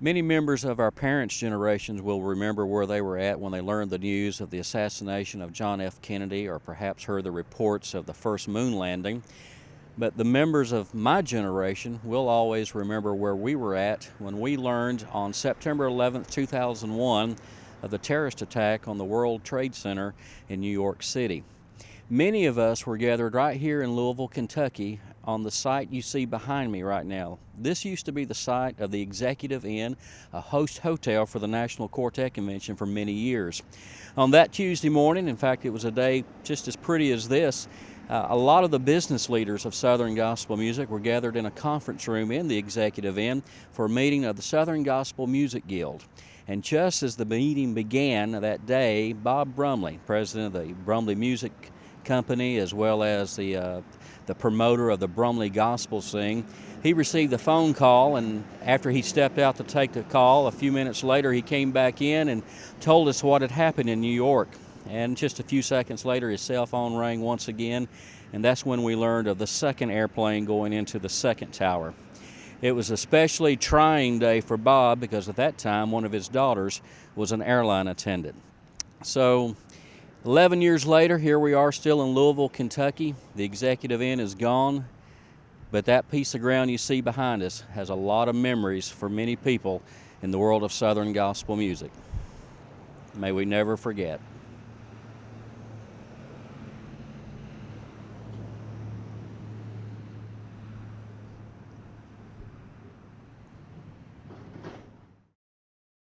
Many members of our parents' generations will remember where they were at when they learned the news of the assassination of John F. Kennedy, or perhaps heard the reports of the first moon landing. But the members of my generation will always remember where we were at when we learned on September 11th, 2001, of the terrorist attack on the World Trade Center in New York City. Many of us were gathered right here in Louisville, Kentucky, on the site you see behind me right now. This used to be the site of the Executive Inn, a host hotel for the National Quartet Convention for many years. On that Tuesday morning, in fact, it was a day just as pretty as this, a lot of the business leaders of Southern Gospel Music were gathered in a conference room in the Executive Inn for a meeting of the Southern Gospel Music Guild. And just as the meeting began that day, Bob Brumley, president of the Brumley Music Company, as well as the promoter of the Brumley Gospel Sing, he received a phone call, and after he stepped out to take the call, a few minutes later he came back in and told us what had happened in New York. And just a few seconds later his cell phone rang once again, and that's when we learned of the second airplane going into the second tower. It was an especially trying day for Bob because at that time one of his daughters was an airline attendant. So 11 years later, here we are still in Louisville, Kentucky. The Executive Inn is gone, but that piece of ground you see behind us has a lot of memories for many people in the world of Southern Gospel music. May we never forget.